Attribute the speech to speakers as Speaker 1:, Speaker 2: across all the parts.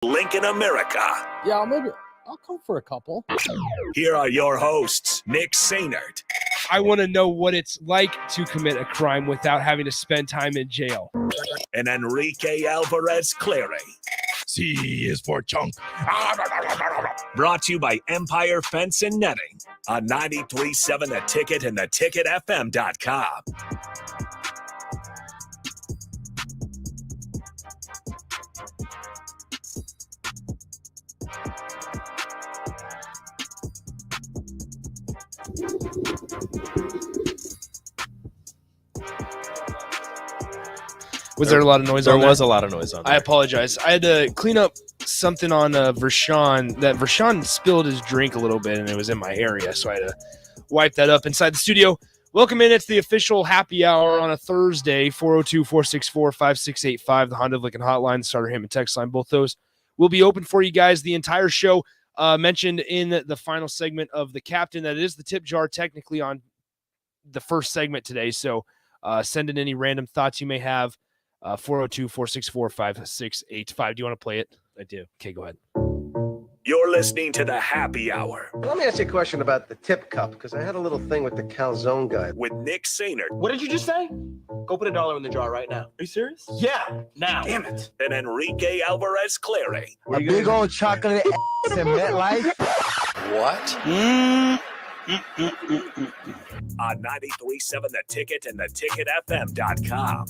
Speaker 1: Lincoln, America.
Speaker 2: Yeah, I'll come for a couple.
Speaker 1: Here are your hosts, Nick Sainert.
Speaker 3: I want to know what it's like to commit a crime without having to spend time in jail.
Speaker 1: And Enrique Alvarez Clary.
Speaker 4: C is for chunk.
Speaker 1: Brought to you by Empire Fence and Netting on 93.7 The Ticket and theticketfm.com.
Speaker 3: Was there a lot of noise
Speaker 5: there
Speaker 3: on that?
Speaker 5: There was a lot of noise on that.
Speaker 3: I apologize. I had to clean up something on Vershawn. That Vershawn spilled his drink a little bit, and it was in my area, so I had to wipe that up inside the studio. Welcome in. It's the official happy hour on a Thursday, 402-464-5685, the Honda of Lincoln hotline, starter him and text line. Both those will be open for you guys the entire show. Mentioned in the final segment of the captain that it is the tip jar technically on the first segment today, so send in any random thoughts you may have. 402-464-5685. Do you want to play it?
Speaker 5: I do.
Speaker 3: Okay, go ahead.
Speaker 1: You're listening to the Happy Hour
Speaker 6: Let me ask you a question about the tip cup, because I had a little thing with the calzone guy.
Speaker 1: with Nick Sainert
Speaker 7: What did you just say? Go put $1 in the jar right now. Are you serious? Yeah, now. Damn it.
Speaker 1: and Enrique Alvarez Clary.
Speaker 6: A big old chocolate ass in MetLife.
Speaker 1: On 93.7 The Ticket and theticketfm.com.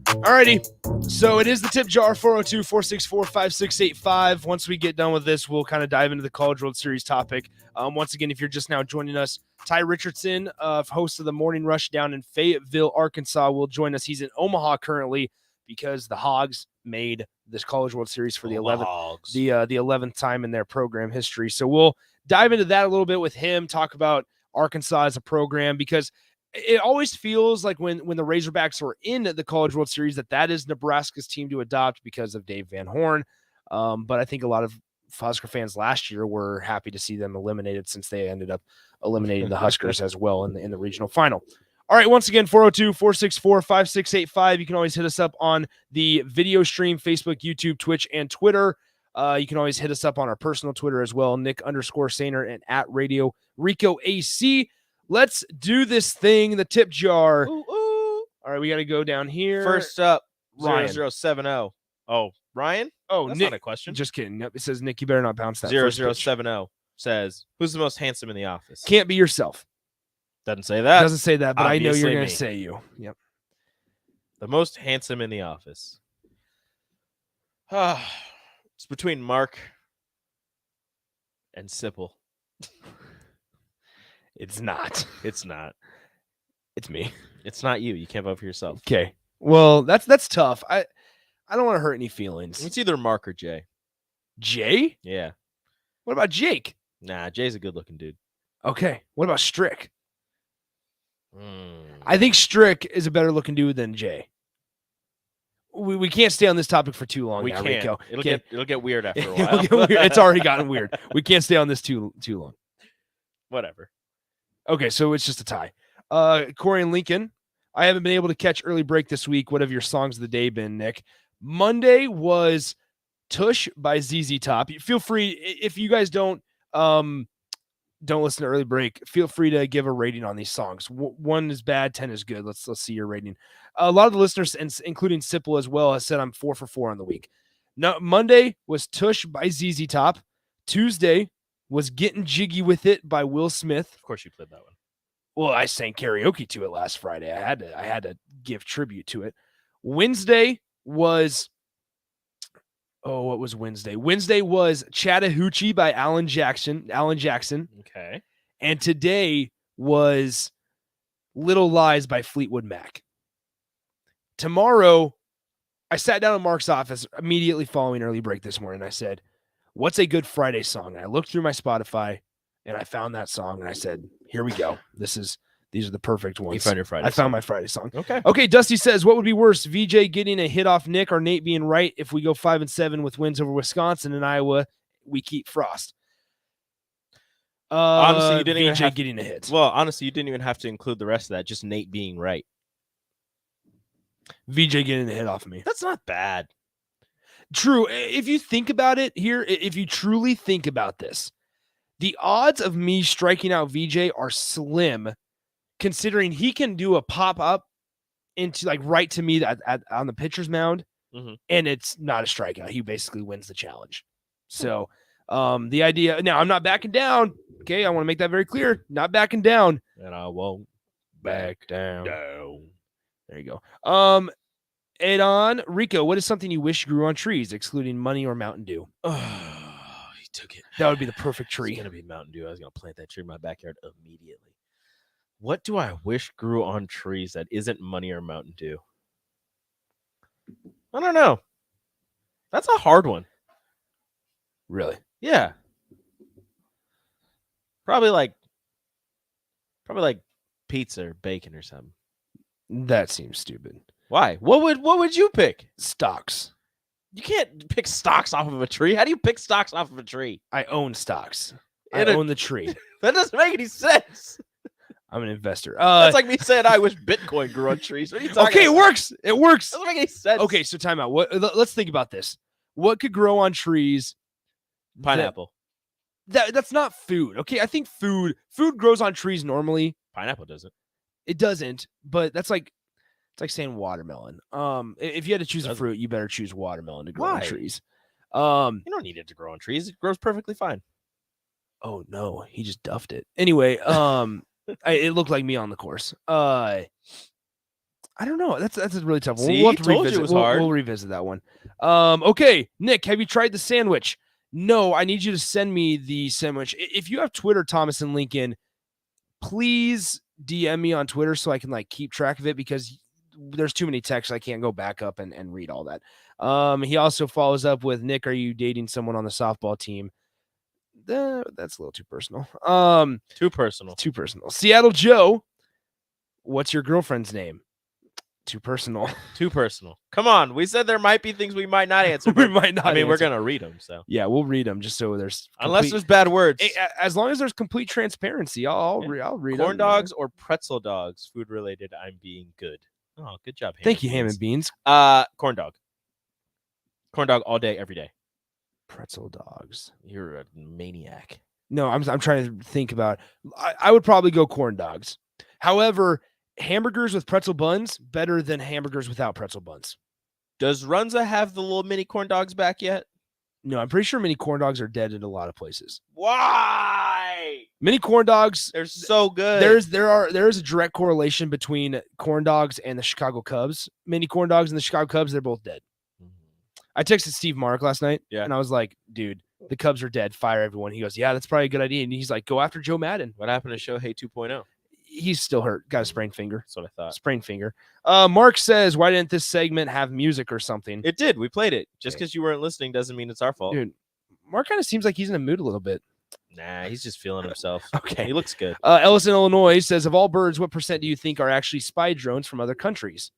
Speaker 3: Alrighty, so it is the tip jar, 402-464-5685. Once we get done with this, we'll kind of dive into the College World Series topic. Once again, if you're just now joining us, Ty Richardson, host of the Morning Rush down in Fayetteville, Arkansas, will join us. He's in Omaha currently because the Hogs made this College World Series for the 11th time in their program history. So we'll dive into that a little bit with him, talk about Arkansas as a program, because it always feels like when the Razorbacks are in the College World Series that is Nebraska's team to adopt because of Dave Van Horn. But I think a lot of Husker fans last year were happy to see them eliminated since they ended up eliminating the Huskers as well in the regional final. All right, once again, 402-464-5685. You can always hit us up on the video stream, Facebook, YouTube, Twitch, and Twitter. You can always hit us up on our personal Twitter as well, Nick_Sainer and at Radio Rico AC. Let's do this thing, the tip jar.
Speaker 5: Ooh.
Speaker 3: All right, we got to go down here.
Speaker 5: First up,
Speaker 3: Ryan.
Speaker 5: 0070. Oh, Ryan?
Speaker 3: Oh,
Speaker 5: That's
Speaker 3: Nick.
Speaker 5: not a question.
Speaker 3: Just kidding. Nope, it says, Nick, you better not bounce that. first pitch.
Speaker 5: 0070 says, who's the most handsome in the office?
Speaker 3: Can't be yourself.
Speaker 5: Doesn't say that.
Speaker 3: Doesn't say that, but I know you're
Speaker 5: Obviously
Speaker 3: going to
Speaker 5: me.
Speaker 3: say you. Yep.
Speaker 5: The most handsome in the office. It's between Mark and Sipple.
Speaker 3: It's not.
Speaker 5: It's not.
Speaker 3: It's me.
Speaker 5: It's not you. You can't vote for yourself.
Speaker 3: Okay. Well, that's tough. I don't want to hurt any feelings.
Speaker 5: It's either Mark or Jay.
Speaker 3: Jay?
Speaker 5: Yeah.
Speaker 3: What about Jake?
Speaker 5: Nah, Jay's a good-looking dude.
Speaker 3: Okay. What about Strick? I think Strick is a better looking dude than Jay. We can't stay on this topic for too long.
Speaker 5: We
Speaker 3: now,
Speaker 5: can't.
Speaker 3: Rico.
Speaker 5: It'll get weird after a
Speaker 3: It'll
Speaker 5: while.
Speaker 3: get weird. It's already gotten weird. We can't stay on this too long.
Speaker 5: Whatever.
Speaker 3: Okay, so it's just a tie. Corey and Lincoln, I haven't been able to catch early break this week. What have your songs of the day been, Nick? Monday was Tush by ZZ Top. Feel free, if you guys don't listen to early break, feel free to give a rating on these songs. 1 is bad, 10 is good. Let's see your rating. A lot of the listeners, including Sipple as well, has said I'm 4 for 4 on the week. No, Monday was Tush by ZZ Top. Tuesday was Getting Jiggy With It by Will Smith.
Speaker 5: Of course you played that one.
Speaker 3: Well, I sang karaoke to it last Friday. I had to give tribute to it. Wednesday was what was Wednesday? Wednesday was Chattahoochee by Alan Jackson.
Speaker 5: Okay.
Speaker 3: And today was Little Lies by Fleetwood Mac. Tomorrow, I sat down in Mark's office immediately following early break this morning. I said, what's a good Friday song? And I looked through my Spotify and I found that song and I said, here we go. These are the perfect ones.
Speaker 5: You found your Friday
Speaker 3: I found my Friday song.
Speaker 5: Okay.
Speaker 3: Dusty says, what would be worse, VJ getting a hit off Nick or Nate being right if we go 5-7 with wins over Wisconsin and Iowa? We keep Frost.
Speaker 5: Honestly, you didn't even
Speaker 3: VJ getting a hit.
Speaker 5: Well, honestly, you didn't even have to include the rest of that. Just Nate being right.
Speaker 3: VJ getting a hit off of me.
Speaker 5: That's not bad.
Speaker 3: True. If you think about it here, if you truly think about this, the odds of me striking out VJ are slim, considering he can do a pop-up into like right to me on the pitcher's mound, and it's not a strikeout. He basically wins the challenge. So the idea now, I'm not backing down. Okay, I want to make that very clear. Not backing down.
Speaker 5: And I won't
Speaker 3: Back down.
Speaker 5: There
Speaker 3: you go. Adon, Rico, what is something you wish grew on trees, excluding money or Mountain Dew?
Speaker 5: Oh, he took it.
Speaker 3: That would be the perfect tree.
Speaker 5: It's gonna be Mountain Dew. I was gonna plant that tree in my backyard immediately. What do I wish grew on trees that isn't money or Mountain Dew? I don't know. That's a hard one.
Speaker 3: Really?
Speaker 5: Yeah. Probably like pizza or bacon or something.
Speaker 3: That seems stupid.
Speaker 5: Why? What would you pick?
Speaker 3: Stocks.
Speaker 5: You can't pick stocks off of a tree. How do you pick stocks off of a tree?
Speaker 3: I own stocks. I
Speaker 5: In a-
Speaker 3: own the tree.
Speaker 5: That doesn't make any sense.
Speaker 3: I'm an investor.
Speaker 5: That's like me saying I wish Bitcoin grew on trees. What are you talking
Speaker 3: okay, it
Speaker 5: about?
Speaker 3: works. It works.
Speaker 5: Doesn't make any sense.
Speaker 3: Okay, so time out. Let's think about this. What could grow on trees?
Speaker 5: Pineapple.
Speaker 3: That's not food. Okay, I think food grows on trees normally.
Speaker 5: Pineapple doesn't.
Speaker 3: It doesn't, but it's like saying watermelon. If you had to choose a fruit, you better choose watermelon to grow on
Speaker 5: Why?
Speaker 3: trees.
Speaker 5: You don't need it to grow on trees. It grows perfectly fine.
Speaker 3: Oh no, he just duffed it. Anyway, it looked like me on the course. I don't know. That's a really tough one.
Speaker 5: See,
Speaker 3: We'll have to
Speaker 5: told you
Speaker 3: revisit.
Speaker 5: it was hard.
Speaker 3: We'll revisit that one. Okay, Nick, have you tried the sandwich? No, I need you to send me the sandwich. If you have Twitter, Thomas and Lincoln, please DM me on Twitter so I can like keep track of it, because there's too many texts. I can't go back up and read all that. He also follows up with, Nick, are you dating someone on the softball team? That's a little too personal.
Speaker 5: Too personal.
Speaker 3: Too personal. Seattle Joe, what's your girlfriend's name? Too personal.
Speaker 5: Too personal. Come on. We said there might be things we might not answer.
Speaker 3: We might not.
Speaker 5: I mean, we're
Speaker 3: answer.
Speaker 5: going to read them. So
Speaker 3: Yeah, we'll read them just so there's
Speaker 5: unless there's bad words.
Speaker 3: as long as there's complete transparency, I'll read
Speaker 5: Corn
Speaker 3: them.
Speaker 5: dogs or pretzel dogs, food related. I'm being good. Oh, good job.
Speaker 3: Thank you, Ham and Beans.
Speaker 5: Corn dog. Corn dog all day, every day.
Speaker 3: Pretzel dogs.
Speaker 5: You're a maniac.
Speaker 3: No, I'm trying to think about. I would probably go corn dogs. However, hamburgers with pretzel buns better than hamburgers without pretzel buns.
Speaker 5: Does Runza have the little mini corn dogs back yet?
Speaker 3: No, I'm pretty sure mini corn dogs are dead in a lot of places.
Speaker 5: Why?
Speaker 3: Mini corn dogs,
Speaker 5: They're so good.
Speaker 3: there is a direct correlation between corn dogs and the Chicago Cubs. Mini corn dogs and the Chicago Cubs, they're both dead. I texted Steve Mark last night, and I was like, dude, the Cubs are dead. Fire everyone. He goes, yeah, that's probably a good idea. And he's like, go after Joe Madden.
Speaker 5: What happened to Shohei 2.0?
Speaker 3: He's still hurt. Got a sprained finger.
Speaker 5: That's what I thought.
Speaker 3: Sprained finger. Mark says, why didn't this segment have music or something?
Speaker 5: It did. We played it. Just because you weren't listening doesn't mean it's our fault.
Speaker 3: Dude, Mark kind of seems like he's in a mood a little bit.
Speaker 5: Nah, he's just feeling himself.
Speaker 3: Okay.
Speaker 5: He looks good.
Speaker 3: Ellison, Illinois says, of all birds, what % do you think are actually spy drones from other countries?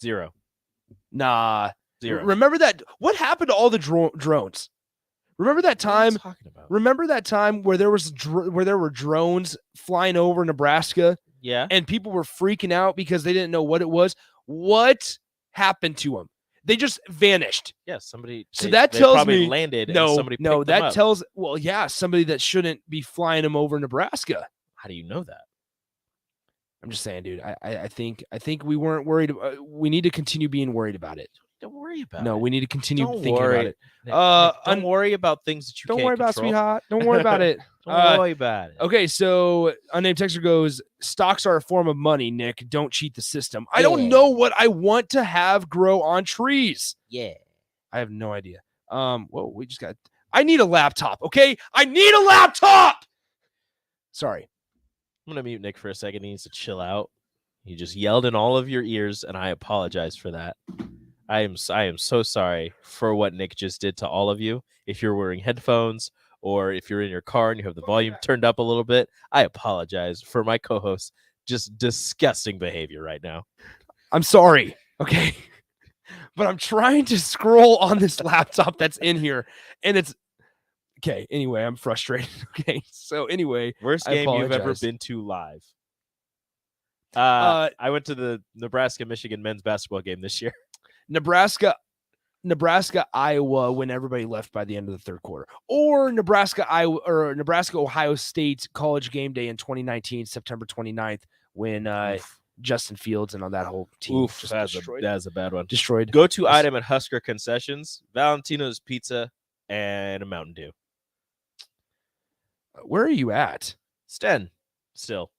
Speaker 5: 0.
Speaker 3: Nah.
Speaker 5: 0.
Speaker 3: Remember that? What happened to all the drones? Remember that time?
Speaker 5: What are you talking about?
Speaker 3: Remember that time where there were drones flying over Nebraska?
Speaker 5: Yeah.
Speaker 3: And people were freaking out because they didn't know what it was. What happened to them? They just vanished.
Speaker 5: Yeah, somebody.
Speaker 3: So
Speaker 5: they
Speaker 3: that tells
Speaker 5: probably
Speaker 3: me
Speaker 5: landed.
Speaker 3: no,
Speaker 5: and somebody
Speaker 3: no.
Speaker 5: picked them
Speaker 3: That
Speaker 5: up.
Speaker 3: tells somebody that shouldn't be flying them over Nebraska.
Speaker 5: How do you know that?
Speaker 3: I'm just saying, dude. I think we weren't worried. We need to continue being worried about it.
Speaker 5: Don't worry about it.
Speaker 3: No, we need to continue
Speaker 5: Don't
Speaker 3: thinking
Speaker 5: worry.
Speaker 3: about it.
Speaker 5: Nick,
Speaker 3: Don't
Speaker 5: worry about things that you
Speaker 3: Don't
Speaker 5: can't
Speaker 3: worry about it,
Speaker 5: control.
Speaker 3: sweetheart. Don't worry about it.
Speaker 5: Don't worry about it.
Speaker 3: Okay, so unnamed texter goes, stocks are a form of money, Nick. Don't cheat the system. I don't know what I want to have grow on trees.
Speaker 5: Yeah.
Speaker 3: I have no idea. I need a laptop, okay? I need a laptop! Sorry.
Speaker 5: I'm going to mute Nick for a second. He needs to chill out. He just yelled in all of your ears, and I apologize for that. I am so sorry for what Nick just did to all of you. If you're wearing headphones or if you're in your car and you have the volume turned up a little bit, I apologize for my co-host just disgusting behavior right now.
Speaker 3: I'm sorry, okay? But I'm trying to scroll on this laptop that's in here, and it's okay. Anyway, I'm frustrated. Okay, so anyway,
Speaker 5: Worst game you've ever been to live. I went to the Nebraska-Michigan men's basketball game this year.
Speaker 3: Nebraska. Nebraska, Iowa when everybody left by the end of the third quarter, or Nebraska, Iowa, or Nebraska, Ohio State college game day in 2019, September 29th, when Justin Fields and on that whole team just destroyed.
Speaker 5: That's a bad one.
Speaker 3: Destroyed.
Speaker 5: Go-to item at Husker concessions: Valentino's pizza and a Mountain Dew.
Speaker 3: Where are you at?
Speaker 5: Sten, still.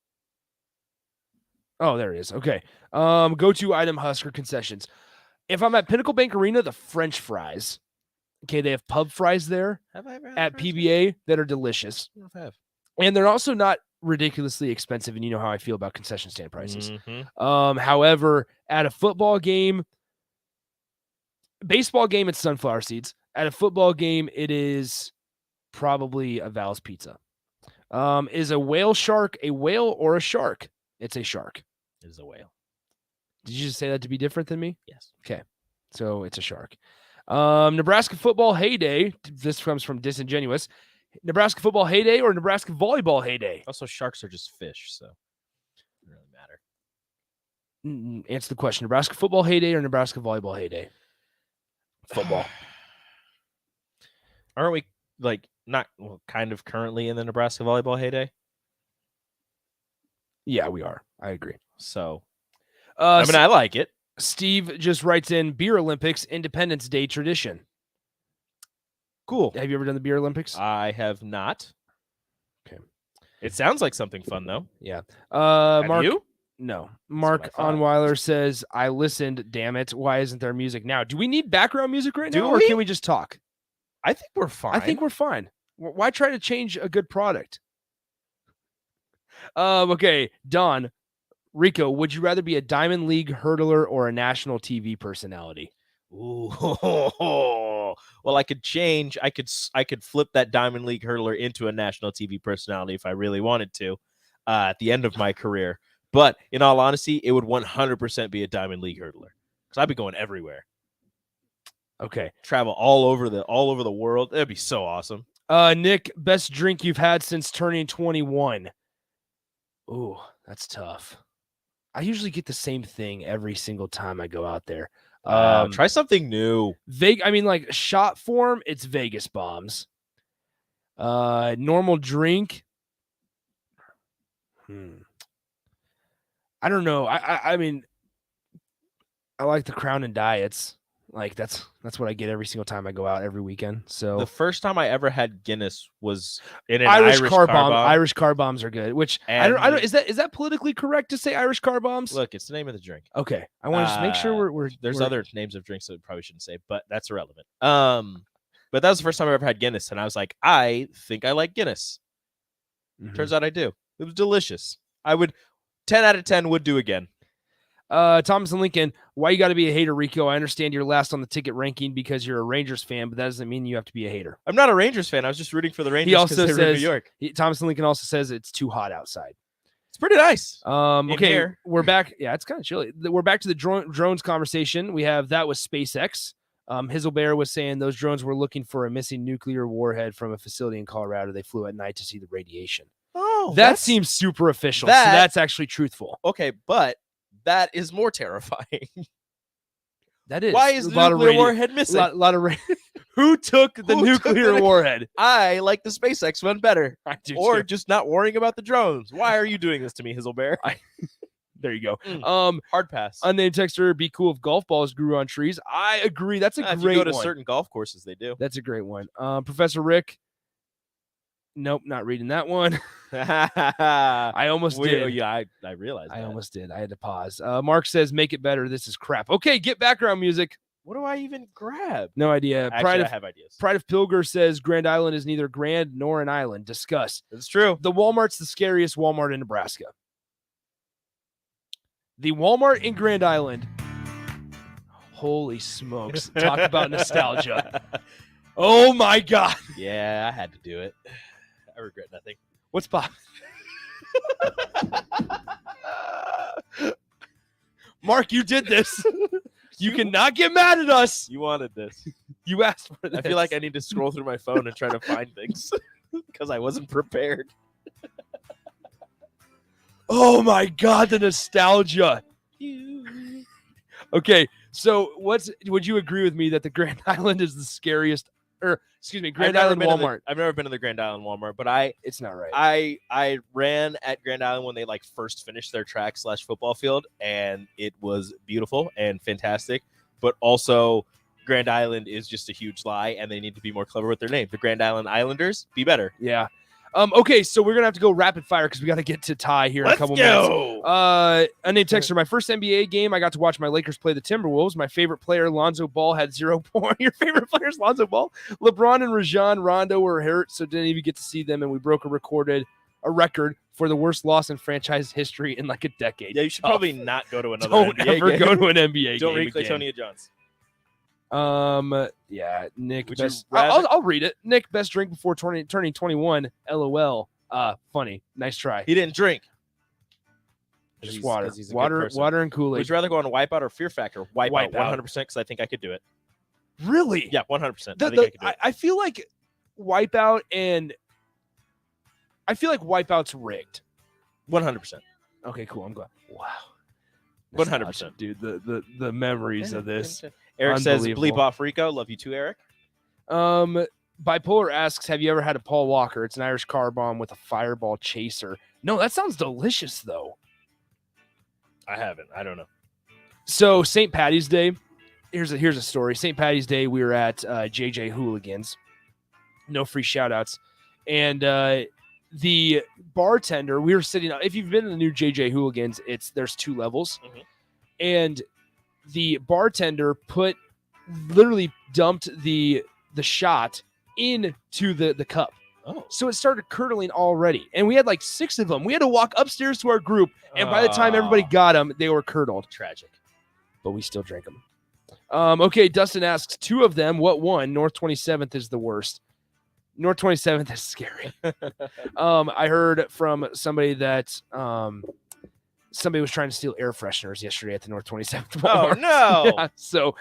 Speaker 3: Oh, there it is. Okay. Go-to item Husker concessions. If I'm at Pinnacle Bank Arena, the French fries. Okay, they have pub fries there
Speaker 5: Have I ever had
Speaker 3: at
Speaker 5: French
Speaker 3: PBA that are delicious.
Speaker 5: fries? I don't know if I have.
Speaker 3: And they're also not ridiculously expensive, and you know how I feel about concession stand prices.
Speaker 5: Mhm.
Speaker 3: However, at a football game, baseball game, it's sunflower seeds. At a football game, it is probably a Val's Pizza. Is a whale shark a whale or a shark? It's a shark.
Speaker 5: It is a whale.
Speaker 3: Did you just say that to be different than me?
Speaker 5: Yes.
Speaker 3: Okay. So it's a shark. Nebraska football heyday. This comes from Disingenuous. Nebraska football heyday or Nebraska volleyball heyday?
Speaker 5: Also, sharks are just fish, so it doesn't really matter.
Speaker 3: Answer the question. Nebraska football heyday or Nebraska volleyball heyday? Football.
Speaker 5: Aren't we kind of currently in the Nebraska volleyball heyday?
Speaker 3: Yeah, we are. I agree.
Speaker 5: So, I like it.
Speaker 3: Steve just writes in Beer Olympics, Independence Day tradition.
Speaker 5: Cool.
Speaker 3: Have you ever done the Beer Olympics?
Speaker 5: I have not.
Speaker 3: Okay.
Speaker 5: It sounds like something fun, though.
Speaker 3: Yeah.
Speaker 5: Have
Speaker 3: Mark,
Speaker 5: you?
Speaker 3: No.
Speaker 5: what
Speaker 3: Mark
Speaker 5: I thought.
Speaker 3: Onweiler says, I listened, damn it. Why isn't there music now? Do we need background music right
Speaker 5: Do
Speaker 3: now, or
Speaker 5: we?
Speaker 3: can we just talk?
Speaker 5: I think we're fine.
Speaker 3: I think we're fine. Why try to change a good product? Okay, Don, Rico, would you rather be a Diamond League hurdler or a national TV personality?
Speaker 5: Ooh. Well, I could change. I could flip that Diamond League hurdler into a national TV personality if I really wanted to at the end of my career. But in all honesty, it would 100% be a Diamond League hurdler because I'd be going everywhere.
Speaker 3: Okay.
Speaker 5: Travel all over the world. That'd be so awesome.
Speaker 3: Nick, best drink you've had since turning 21. Ooh, that's tough. I usually get the same thing every single time I go out there.
Speaker 5: Try something new.
Speaker 3: Like shot form, it's Vegas bombs. Normal drink. I don't know. I mean, I like the Crown and Diets. Like that's what I get every single time I go out every weekend. So
Speaker 5: The first time I ever had Guinness was in an
Speaker 3: Irish
Speaker 5: Irish
Speaker 3: car
Speaker 5: car
Speaker 3: bomb.
Speaker 5: bomb.
Speaker 3: Irish car bombs are good. Which I don't. Is that politically correct to say Irish car bombs?
Speaker 5: Look, it's the name of the drink.
Speaker 3: Okay, I want to just make sure we're
Speaker 5: There's
Speaker 3: we're-
Speaker 5: other names of drinks that we probably shouldn't say, but that's irrelevant. But that was the first time I ever had Guinness, and I was like, I think I like Guinness.
Speaker 3: Mhm.
Speaker 5: Turns out I do. It was delicious. I would 10 out of 10 would do again.
Speaker 3: Thomas and Lincoln, why you got to be a hater, Rico? I understand you're last on the ticket ranking because you're a Rangers fan, but that doesn't mean you have to be a hater.
Speaker 5: I'm not a Rangers fan. I was just rooting for the Rangers.
Speaker 3: He also
Speaker 5: 'cause they were in
Speaker 3: says
Speaker 5: New York.
Speaker 3: Thomas and Lincoln also says it's too hot outside.
Speaker 5: It's pretty nice.
Speaker 3: Okay,
Speaker 5: here.
Speaker 3: we're back. Yeah, it's kind of chilly. We're back to the drones conversation. We have that with SpaceX. Hizzlebear was saying those drones were looking for a missing nuclear warhead from a facility in Colorado. They flew at night to see the radiation.
Speaker 5: Oh,
Speaker 3: That seems super official. So
Speaker 5: that-
Speaker 3: that's actually truthful.
Speaker 5: okay, but that is more terrifying.
Speaker 3: That is.
Speaker 5: Why is
Speaker 3: a
Speaker 5: the
Speaker 3: lot of
Speaker 5: nuclear
Speaker 3: radio-
Speaker 5: warhead missing?
Speaker 3: lot of Who took the
Speaker 5: Who took
Speaker 3: nuclear
Speaker 5: the-
Speaker 3: warhead?
Speaker 5: I like the SpaceX one better.
Speaker 3: I do
Speaker 5: Or
Speaker 3: too.
Speaker 5: just not worrying about the drones. Why are you doing this to me, Hizzlebear?
Speaker 3: There you go.
Speaker 5: Mm. Hard pass.
Speaker 3: Unnamed texter, be cool if golf balls grew on trees. I agree. That's a
Speaker 5: If
Speaker 3: great
Speaker 5: you go to
Speaker 3: one.
Speaker 5: certain golf courses, they do.
Speaker 3: That's a great one. Professor Rick. Nope, not reading that one. I almost did.
Speaker 5: Yeah, I realized
Speaker 3: I
Speaker 5: that.
Speaker 3: almost did. I had to pause. Mark says, make it better. This is crap. Okay, get background music.
Speaker 5: What do I even grab?
Speaker 3: No idea.
Speaker 5: Actually, I have ideas.
Speaker 3: Pride of Pilger says Grand Island is neither grand nor an island. Discuss.
Speaker 5: It's true.
Speaker 3: The Walmart's the scariest Walmart in Nebraska. The Walmart in Grand Island. Holy smokes. Talk about nostalgia. Oh my God.
Speaker 5: Yeah, I had to do it. I regret nothing.
Speaker 3: What's pop? Mark, you did this. You cannot get mad at us.
Speaker 5: You wanted this.
Speaker 3: You asked for this.
Speaker 5: I feel like I need to scroll through my phone and try to find things because I wasn't prepared.
Speaker 3: Oh my God, the nostalgia. Okay, So would you agree with me that the Grand Island is the scariest, or excuse me, Grand Island Walmart?
Speaker 5: I've never been to the Grand Island Walmart, but
Speaker 3: it's not right.
Speaker 5: I ran at Grand Island when they like first finished their track/football field, and it was beautiful and fantastic. But also, Grand Island is just a huge lie, and they need to be more clever with their name. The Grand Island Islanders, be better.
Speaker 3: Yeah. Okay, so we're gonna have to go rapid fire because we got to get to Ty here in a couple minutes. Unnamed texter, my first NBA game, I got to watch my Lakers play the Timberwolves. My favorite player, Lonzo Ball, had 0 points. Your favorite player is Lonzo Ball? LeBron and Rajon Rondo were hurt, so didn't even get to see them, and we broke a record for the worst loss in franchise history in like a decade.
Speaker 5: Yeah, you should probably not go to another
Speaker 3: Don't
Speaker 5: NBA
Speaker 3: ever
Speaker 5: game.
Speaker 3: go to an NBA
Speaker 5: Don't
Speaker 3: game
Speaker 5: read Claytonia Jones.
Speaker 3: Yeah, Nick.
Speaker 5: Would
Speaker 3: Best,
Speaker 5: you rather-
Speaker 3: I'll read it. Nick, best drink before turning 21. LOL. Funny. Nice try.
Speaker 5: He didn't drink.
Speaker 3: Just
Speaker 5: 'Cause
Speaker 3: water.
Speaker 5: he's a good
Speaker 3: Water,
Speaker 5: person.
Speaker 3: water, and Kool-Aid.
Speaker 5: Would you rather go on Wipeout or Fear Factor? Wipeout,
Speaker 3: Wipeout.
Speaker 5: 100%, because I think I could do it.
Speaker 3: Really?
Speaker 5: Yeah, 100%. I think I could do it.
Speaker 3: I feel like Wipeout Wipeout's rigged.
Speaker 5: 100%.
Speaker 3: Okay, cool. I'm glad. Wow.
Speaker 5: 100%.
Speaker 3: Dude, the memories of this.
Speaker 5: Eric says,
Speaker 3: Unbelievable.
Speaker 5: bleep off Rico. Love you too, Eric.
Speaker 3: Bipolar asks, have you ever had a Paul Walker? It's an Irish car bomb with a fireball chaser. No, that sounds delicious, though.
Speaker 5: I haven't. I don't know.
Speaker 3: So St. Patty's Day, here's a story. St. Patty's Day, we were at JJ Hooligans. No free shout-outs. And the bartender, we were sitting – if you've been to the new JJ Hooligans, there's 2 levels.
Speaker 5: Mhm.
Speaker 3: And the bartender literally dumped the shot into the cup.
Speaker 5: Oh.
Speaker 3: So it started curdling already. And we had like 6 of them. We had to walk upstairs to our group. And by the time everybody got them, they were curdled.
Speaker 5: Tragic.
Speaker 3: But we still drank them. Okay, Dustin asks, 2 of them, what one? North 27th is the worst. North 27th is scary. I heard from somebody that somebody was trying to steal air fresheners yesterday at the North 27th.
Speaker 5: Oh,
Speaker 3: Walmart.
Speaker 5: no.
Speaker 3: Yeah, so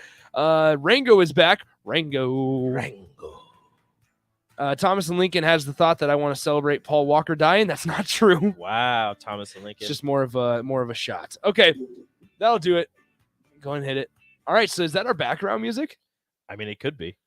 Speaker 3: Rango is back. Rango. Thomas and Lincoln has the thought that I want to celebrate Paul Walker dying. That's not true.
Speaker 5: Wow, Thomas and Lincoln.
Speaker 3: It's just more of a shot. Okay, that'll do it. Go ahead and hit it. All right, so is that our background music?
Speaker 5: I mean, it could be.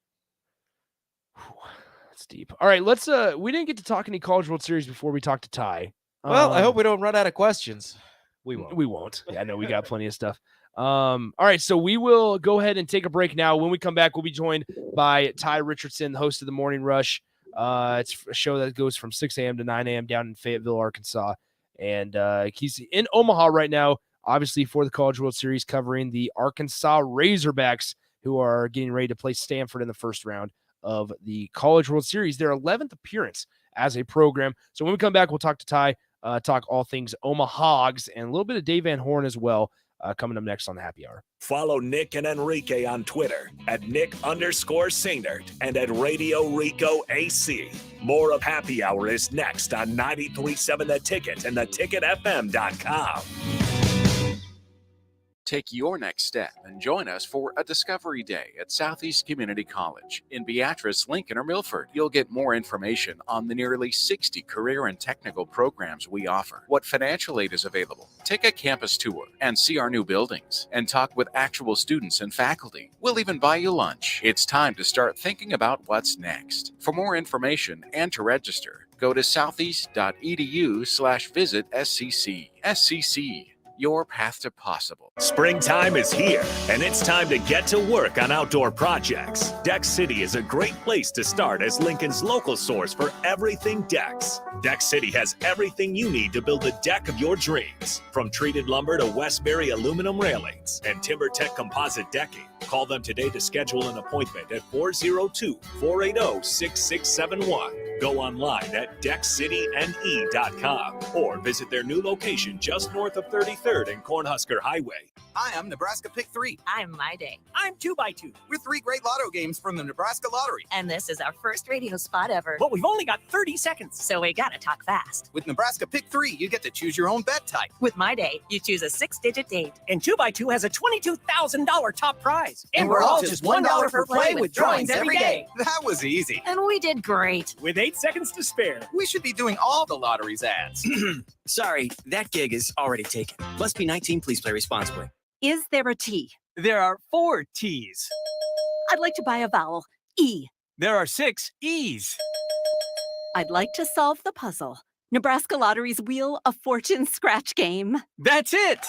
Speaker 3: That's deep. All right, let's we didn't get to talk any College World Series before we talked to Ty.
Speaker 5: Well, I hope we don't run out of questions. We won't.
Speaker 3: We won't. Yeah, I know we got plenty of stuff. All right, so we will go ahead and take a break now. When we come back, we'll be joined by Ty Richardson, the host of the Morning Rush. It's a show that goes from 6 a.m. to 9 a.m. down in Fayetteville, Arkansas. And he's in Omaha right now, obviously for the College World Series, covering the Arkansas Razorbacks, who are getting ready to play Stanford in the first round of the College World Series, their 11th appearance as a program. So when we come back, we'll talk to Ty, talk all things Omahogs, and a little bit of Dave Van Horn as well. Coming up next on the Happy Hour.
Speaker 1: Follow Nick and Enrique on Twitter at Nick_Sainert and at Radio Rico AC. More of Happy Hour is next on 93.7 The Ticket and theticketfm.com.
Speaker 8: Take your next step and join us for a Discovery Day at Southeast Community College. In Beatrice, Lincoln, or Milford, you'll get more information on the nearly 60 career and technical programs we offer, what financial aid is available, take a campus tour, and see our new buildings, and talk with actual students and faculty. We'll even buy you lunch. It's time to start thinking about what's next. For more information and to register, go to southeast.edu/visit SCC. SCC. Your path to possible.
Speaker 1: Springtime is here, and it's time to get to work on outdoor projects. Deck City is a great place to start as Lincoln's local source for everything decks. Deck City has everything you need to build the deck of your dreams, from treated lumber to Westbury aluminum railings and TimberTech composite decking. Call them today to schedule an appointment at 402-480-6671. Go online at deckcityne.com or visit their new location just north of 33rd and Cornhusker Highway.
Speaker 9: Hi, I'm Nebraska Pick 3.
Speaker 10: I'm My Day.
Speaker 9: I'm 2x2. We're 3 great lotto games from the Nebraska Lottery.
Speaker 10: And this is our first radio spot ever.
Speaker 9: But we've only got 30 seconds.
Speaker 10: So we gotta talk fast.
Speaker 9: With Nebraska Pick 3, you get to choose your own bet type.
Speaker 10: With My Day, you choose a 6-digit date.
Speaker 9: And 2x2 has a $22,000 top prize. And we're all just $1 per play with drawings every day. That was easy.
Speaker 10: And we did great.
Speaker 9: With 8 seconds to spare, we should be doing all the lottery's ads.
Speaker 11: Sorry, that gig is already taken. Must be 19. Please play responsibly.
Speaker 12: Is there a T
Speaker 9: There are 4 T's.
Speaker 10: I'd like to buy a vowel. E.
Speaker 9: There are 6 E's.
Speaker 10: I'd like to solve the puzzle. Nebraska Lottery's Wheel of Fortune scratch game.
Speaker 9: That's it!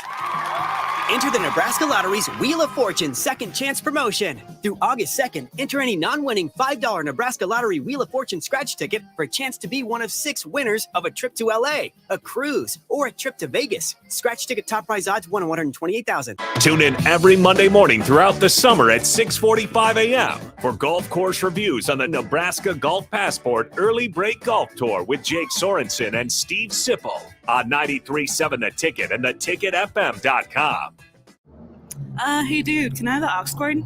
Speaker 9: Enter the Nebraska Lottery's Wheel of Fortune Second Chance promotion. Through August 2nd, enter any non-winning $5 Nebraska Lottery Wheel of Fortune scratch ticket for a chance to be one of 6 winners of a trip to LA, a cruise, or a trip to Vegas. Scratch ticket top prize odds won $128,000.
Speaker 1: Tune in every Monday morning throughout the summer at 6:45 a.m. for golf course reviews on the Nebraska Golf Passport Early Break Golf Tour with Jake Sorensen and Steve Sipple on 93.7 The Ticket and theticketfm.com.
Speaker 11: Hey dude, can I have the aux cord?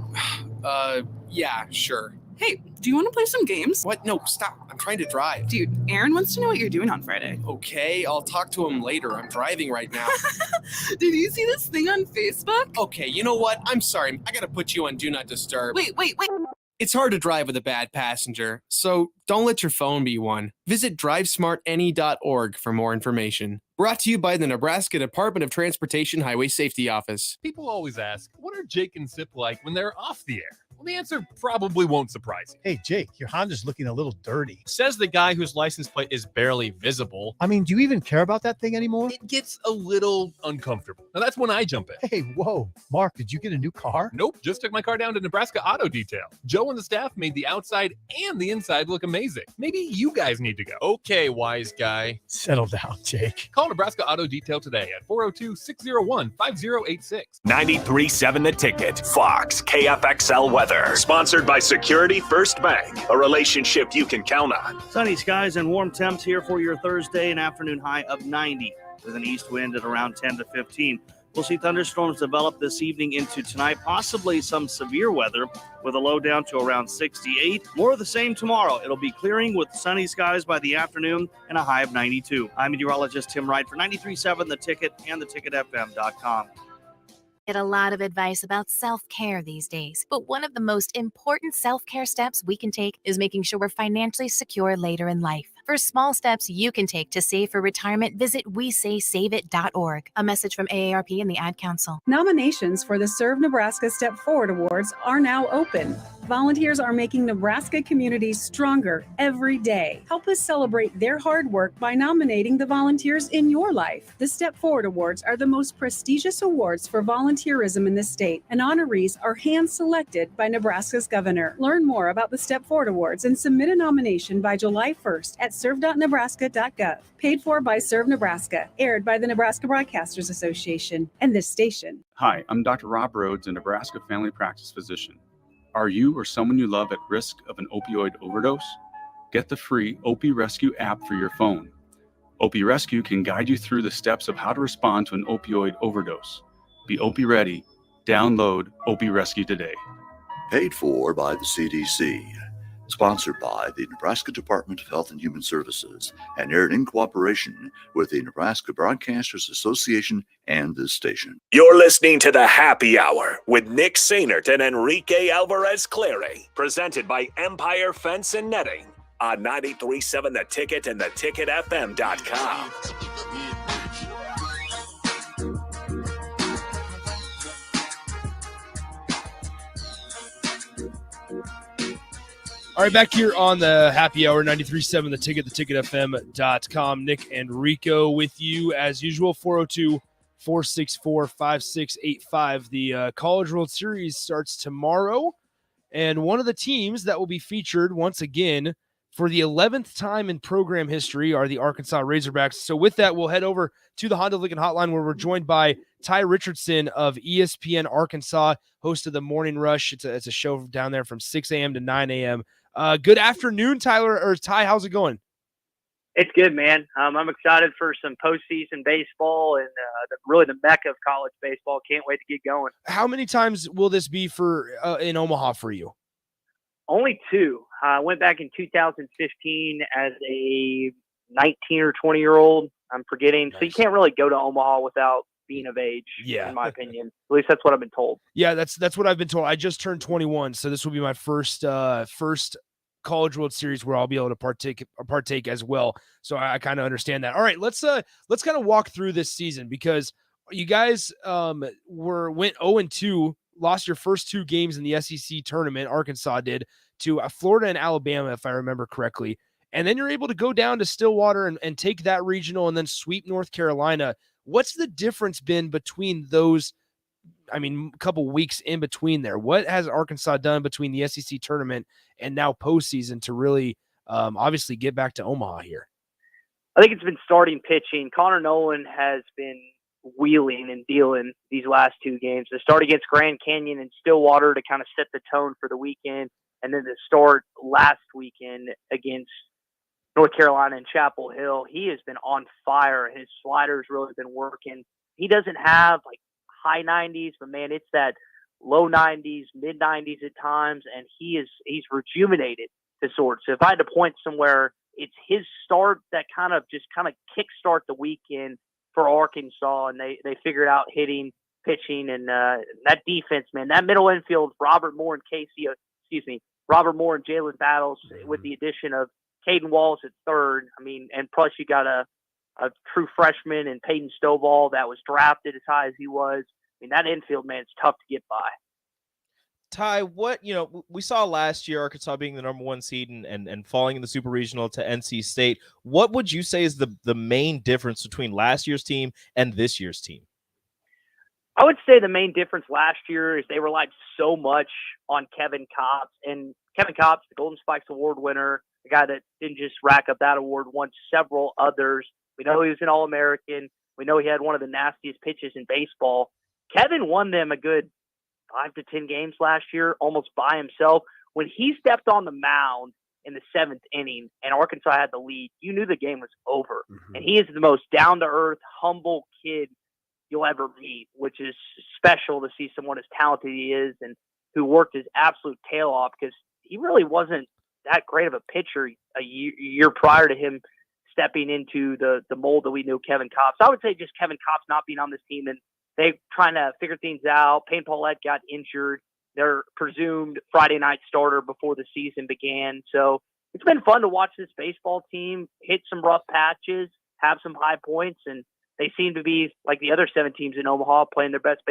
Speaker 12: Yeah, sure.
Speaker 11: Hey, do you want to play some games?
Speaker 12: What? No, stop. I'm trying to drive.
Speaker 11: Dude, Aaron wants to know what you're doing on Friday.
Speaker 12: Okay, I'll talk to him later. I'm driving right now.
Speaker 11: Did you see this thing on Facebook?
Speaker 12: Okay, you know what? I'm sorry. I gotta put you on Do Not Disturb.
Speaker 11: Wait.
Speaker 12: It's hard to drive with a bad passenger, so don't let your phone be one. Visit drivesmartany.org for more information. Brought to you by the Nebraska Department of Transportation Highway Safety Office.
Speaker 4: People always ask, what are Jake and Sip like when they're off the air? Well, the answer probably won't surprise you.
Speaker 13: Hey, Jake, your Honda's looking a little dirty.
Speaker 14: Says the guy whose license plate is barely visible.
Speaker 13: I mean, do you even care about that thing anymore?
Speaker 4: It gets a little uncomfortable. Now, that's when I jump in.
Speaker 13: Hey, whoa. Mark, did you get a new car?
Speaker 4: Nope, just took my car down to Nebraska Auto Detail. Joe and the staff made the outside and the inside look amazing. Maybe you guys need to go.
Speaker 14: Okay, wise guy.
Speaker 13: Settle down, Jake.
Speaker 4: Call Nebraska Auto Detail today at 402-601-5086.
Speaker 1: 93.7 The Ticket, Fox, KFXL weather. Sponsored by Security First Bank, a relationship you can count on.
Speaker 15: Sunny skies and warm temps here for your Thursday, an afternoon high of 90 with an east wind at around 10 to 15. We'll see thunderstorms develop this evening into tonight, possibly some severe weather with a low down to around 68. More of the same tomorrow. It'll be clearing with sunny skies by the afternoon and a high of 92. I'm meteorologist Tim Wright for 93.7 The Ticket and theticketfm.com.
Speaker 16: Get a lot of advice about self-care these days, but one of the most important self-care steps we can take is making sure we're financially secure later in life. For small steps you can take to save for retirement, visit WeSaySaveIt.org. A message from AARP and the Ad Council.
Speaker 17: Nominations for the Serve Nebraska Step Forward Awards are now open. Volunteers are making Nebraska communities stronger every day. Help us celebrate their hard work by nominating the volunteers in your life. The Step Forward Awards are the most prestigious awards for volunteerism in the state, and honorees are hand-selected by Nebraska's governor. Learn more about the Step Forward Awards and submit a nomination by July 1st at serve.nebraska.gov. Paid for by Serve Nebraska. Aired by the Nebraska Broadcasters Association and this station.
Speaker 18: Hi, I'm Dr. Rob Rhodes, a Nebraska family practice physician. Are you or someone you love at risk of an opioid overdose? Get the free Opie Rescue app for your phone. Opie Rescue can guide you through the steps of how to respond to an opioid overdose. Be Opie ready. Download Opie Rescue today.
Speaker 19: Paid for by the CDC. Sponsored by the Nebraska Department of Health and Human Services and aired in cooperation with the Nebraska Broadcasters Association and this station.
Speaker 1: You're listening to The Happy Hour with Nick Sainert and Enrique Alvarez Clary, presented by Empire Fence and Netting on 93.7 The Ticket and theticketfm.com.
Speaker 3: All right, back here on the Happy Hour, 93.7 The Ticket, theticketfm.com. Nick and Rico with you as usual, 402-464-5685. The College World Series starts tomorrow, and one of the teams that will be featured once again for the 11th time in program history are the Arkansas Razorbacks. So with that, we'll head over to the Honda Lincoln Hotline where we're joined by Ty Richardson of ESPN Arkansas, host of the Morning Rush. It's a show down there from 6 a.m. to 9 a.m. Good afternoon, Tyler, or Ty. How's it going?
Speaker 20: It's good, man. I'm excited for some postseason baseball and really the mecca of college baseball. Can't wait to get going.
Speaker 3: How many times will this be for in Omaha for you?
Speaker 20: Only 2. I went back in 2015 as a 19 or 20-year-old. I'm forgetting. Nice. So you can't really go to Omaha without being of age, in my opinion. At least that's what I've been told.
Speaker 3: Yeah, that's what I've been told. I just turned 21, so this will be my first College World Series where I'll be able to partake as well. So I kind of understand that. All right, let's kind of walk through this season because you guys went 0-2 lost your first 2 games in the SEC tournament, Arkansas did, to Florida and Alabama, if I remember correctly. And then you're able to go down to Stillwater and take that regional and then sweep North Carolina. What's the difference been between those, a couple weeks in between there? What has Arkansas done between the SEC tournament and now postseason to really obviously get back to Omaha here?
Speaker 20: I think it's been starting pitching. Connor Nolan has been wheeling and dealing these last 2 games. The start against Grand Canyon and Stillwater to kind of set the tone for the weekend, and then the start last weekend against North Carolina and Chapel Hill. He has been on fire. His slider's really been working. He doesn't have like high 90s, but man, it's that low 90s, mid 90s at times, and he's rejuvenated to sort. So if I had to point somewhere, it's his start that kind of kickstart the weekend for Arkansas, and they figured out hitting, pitching, and that defense, man, that middle infield, Robert Moore and Jalen Battles with the addition of Caden Wallace at third. And plus you got a true freshman in Peyton Stovall that was drafted as high as he was. That infield, man, it's tough to get by.
Speaker 5: Ty, we saw last year Arkansas being the number 1 seed and falling in the Super Regional to NC State. What would you say is the main difference between last year's team and this year's team?
Speaker 20: I would say the main difference last year is they relied so much on Kevin Kopps. And Kevin Kopps, the Golden Spikes Award winner, a guy that didn't just rack up that award, won several others. We know he was an All-American. We know he had one of the nastiest pitches in baseball. Kevin won them a good 5 to 10 games last year, almost by himself. When he stepped on the mound in the 7th inning and Arkansas had the lead, you knew the game was over. Mm-hmm. And he is the most down-to-earth, humble kid you'll ever meet, which is special to see someone as talented he is and who worked his absolute tail off, because he really wasn't that great of a pitcher a year prior to him stepping into the mold that we knew Kevin Kopps. So I would say just Kevin Kopps not being on this team, and they trying to figure things out. Payne Paulette got injured. Their presumed Friday night starter before the season began. So it's been fun to watch this baseball team hit some rough patches, have some high points, and they seem to be like the other 7 teams in Omaha, playing their best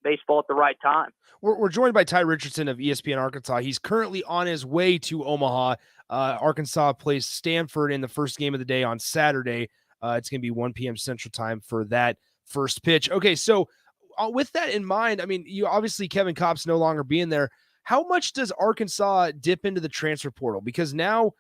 Speaker 20: baseball at the right time.
Speaker 3: We're joined by Ty Richardson of ESPN Arkansas. He's currently on his way to Omaha. Arkansas plays Stanford in the first game of the day on Saturday. It's going to be 1 p.m. Central Time for that first pitch. Okay, so with that in mind, you obviously Kevin Kopps no longer being there. How much does Arkansas dip into the transfer portal? Because now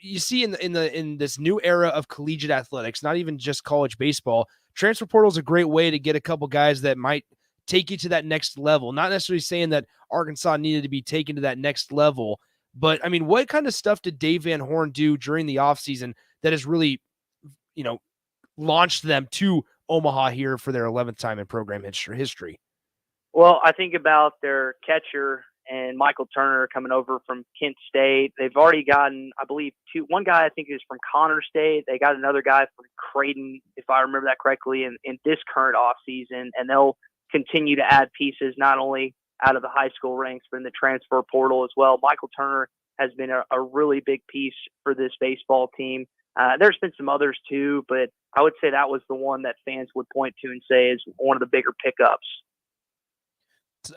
Speaker 3: you see in this new era of collegiate athletics, not even just college baseball, transfer portal is a great way to get a couple guys that might take you to that next level. Not necessarily saying that Arkansas needed to be taken to that next level, but what kind of stuff did Dave Van Horn do during the offseason that has really, launched them to Omaha here for their 11th time in program history?
Speaker 20: Well, I think about their catcher and Michael Turner coming over from Kent State. They've already gotten, I believe, one guy I think is from Connor State. They got another guy from Creighton, if I remember that correctly, in this current offseason, and they'll continue to add pieces not only out of the high school ranks, but in the transfer portal as well. Michael Turner has been a really big piece for this baseball team. There's been some others too, but I would say that was the one that fans would point to and say is one of the bigger pickups.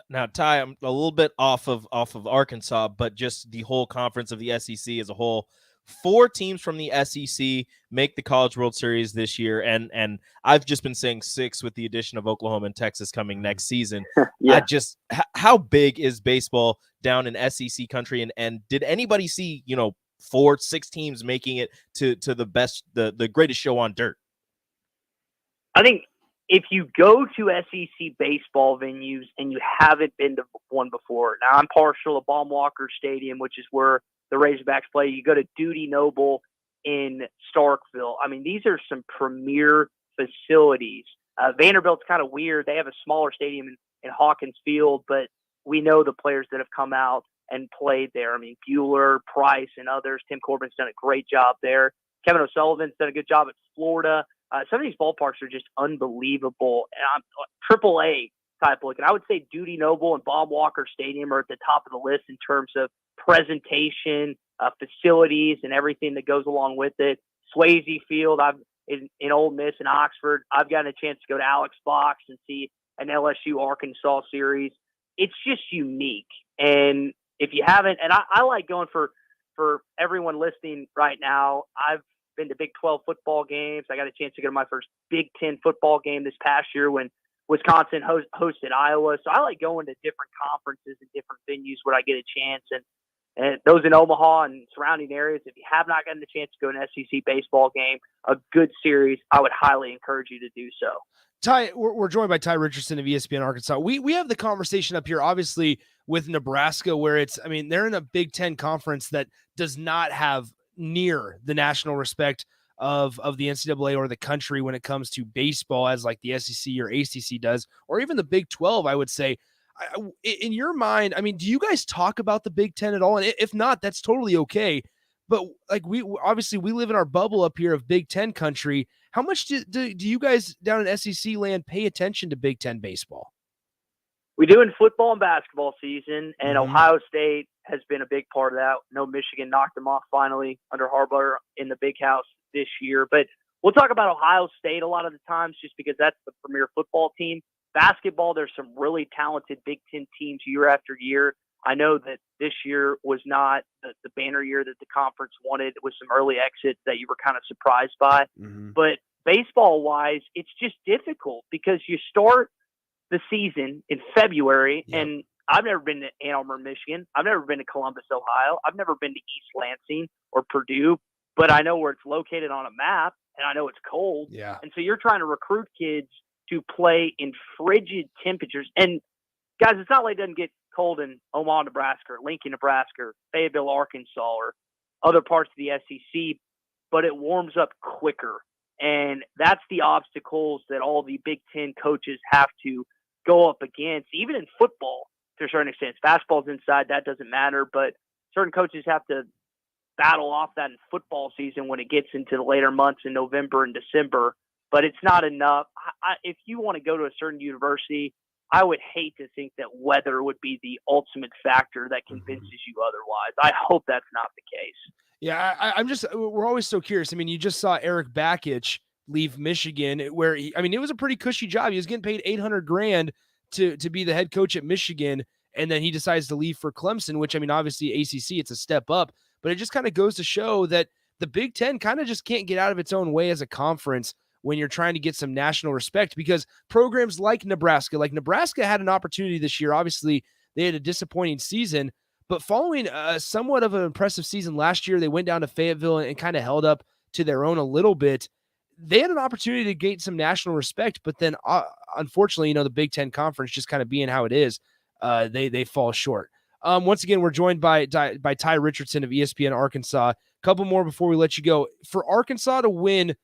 Speaker 5: Now, Ty, I'm a little bit off of Arkansas, but just the whole conference of the SEC as a whole. 4 teams from the SEC make the College World Series this year, and I've just been saying 6 with the addition of Oklahoma and Texas coming next season.
Speaker 20: Yeah.
Speaker 5: How big is baseball down in SEC country, and did anybody see 4-6 teams making it to the greatest show on dirt?
Speaker 20: I think if you go to SEC baseball venues and you haven't been to one before, now I'm partial to Baum-Walker Stadium, which is where the Razorbacks play. You go to Dudy Noble in Starkville. These are some premier facilities. Vanderbilt's kind of weird. They have a smaller stadium in Hawkins Field, but we know the players that have come out and played there. Bueller, Price, and others. Tim Corbin's done a great job there. Kevin O'Sullivan's done a good job at Florida. Some of these ballparks are just unbelievable. And AAA type look. And I would say Dudy Noble and Baum-Walker Stadium are at the top of the list in terms of presentation, facilities, and everything that goes along with it. Swayze Field, in Ole Miss and Oxford, I've gotten a chance to go to Alex Box and see an LSU Arkansas series. it's just unique. And if you haven't, and I like going for everyone listening right now, I've been to Big 12 football games. I got a chance to go to my first Big 10 football game this past year when Wisconsin hosted Iowa. So I like going to different conferences and different venues where I get a chance. And those in Omaha and surrounding areas, if you have not gotten the chance to go to an SEC baseball game, a good series, I would highly encourage you to do so.
Speaker 3: Ty, we're joined by Ty Richardson of ESPN Arkansas. We have the conversation up here, obviously, with Nebraska, where they're in a Big Ten conference that does not have near the national respect of the NCAA or the country when it comes to baseball as like the SEC or ACC does, or even the Big 12, I would say. In your mind, do you guys talk about the Big Ten at all? And if not, that's totally okay. But like we live in our bubble up here of Big Ten country. How much do you guys down in SEC land pay attention to Big Ten baseball?
Speaker 20: We do in football and basketball season, and Ohio State has been a big part of that. No, Michigan knocked them off finally under Harbaugh in the Big House this year. But we'll talk about Ohio State a lot of the times just because that's the premier football team. Basketball, there's some really talented Big Ten teams year after year. I know that this year was not the banner year that the conference wanted with some early exits that you were kind of surprised by. But baseball-wise, it's just difficult because you start the season in February, and I've never been to Ann Arbor, Michigan. I've never been to Columbus, Ohio. I've never been to East Lansing or Purdue, but I know where it's located on a map, and I know it's cold.
Speaker 3: Yeah.
Speaker 20: And so you're trying to recruit kids to play in frigid temperatures. And, guys, it's not like it doesn't get cold in Omaha, Nebraska, or Lincoln, Nebraska, or Fayetteville, Arkansas, or other parts of the SEC, but it warms up quicker. And that's the obstacles that all the Big Ten coaches have to go up against, even in football to a certain extent. Basketball's inside, that doesn't matter, but certain coaches have to battle off that in football season when it gets into the later months in November and December. But it's not enough. If you want to go to a certain university, I would hate to think that weather would be the ultimate factor that convinces you otherwise. I hope that's not the case.
Speaker 3: Yeah, we're always so curious. You just saw Eric Bakitch leave Michigan where it was a pretty cushy job. He was getting paid $800,000 to be the head coach at Michigan. And then he decides to leave for Clemson, which, obviously ACC, it's a step up, but it just kind of goes to show that the Big Ten kind of just can't get out of its own way as a conference when you're trying to get some national respect, because programs like Nebraska had an opportunity this year. Obviously they had a disappointing season, but following somewhat of an impressive season last year, they went down to Fayetteville and kind of held up to their own a little bit. They had an opportunity to gain some national respect, but then unfortunately, the Big Ten conference just kind of being how it is, they fall short. Once again, we're joined by Ty Richardson of ESPN Arkansas. A couple more before we let you go. For Arkansas to win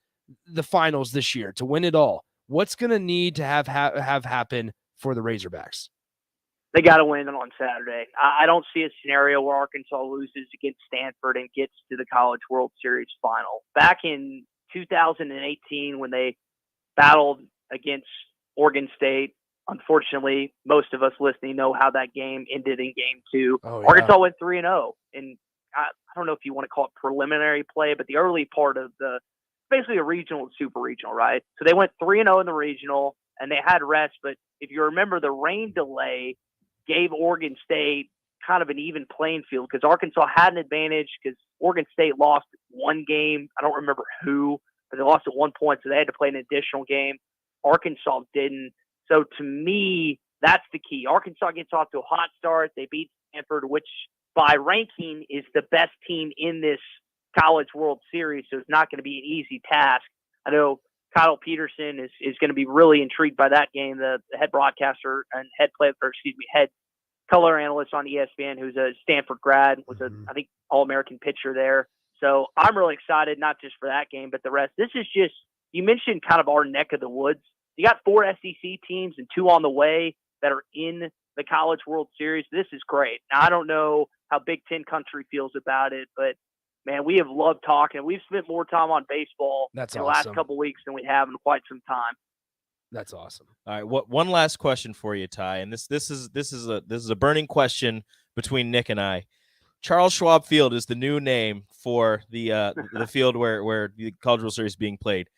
Speaker 3: the finals this year, to win it all, what's going to need to have happen for the Razorbacks?
Speaker 20: They got to win on Saturday. I don't see a scenario where Arkansas loses against Stanford and gets to the College World Series final. Back in 2018, when they battled against Oregon State, unfortunately, most of us listening know how that game ended in Game 2.
Speaker 3: Oh, yeah.
Speaker 20: Arkansas went 3-0, and I don't know if you want to call it preliminary play, but the early part of basically a regional and super regional, right? So they went 3-0 in the regional, and they had rest. But if you remember, the rain delay gave Oregon State kind of an even playing field because Arkansas had an advantage because Oregon State lost one game. I don't remember who, but they lost at one point, so they had to play an additional game. Arkansas didn't. So to me, that's the key. Arkansas gets off to a hot start. They beat Stanford, which by ranking is the best team in this College World Series, so it's not going to be an easy task. I know Kyle Peterson is going to be really intrigued by that game. The head broadcaster and head color analyst on ESPN, who's a Stanford grad, was I think All-American pitcher there. So I'm really excited, not just for that game, but the rest. This is just, you mentioned kind of our neck of the woods. You got 4 SEC teams and 2 on the way that are in the College World Series. This is great. Now, I don't know how Big Ten country feels about it, but man, we have loved talking. We've spent more time on baseball in the last couple weeks than we have in quite some time.
Speaker 3: That's awesome.
Speaker 5: All right, one last question for you, Ty, and this is a burning question between Nick and I. Charles Schwab Field is the new name for the field where the College World Series is being played.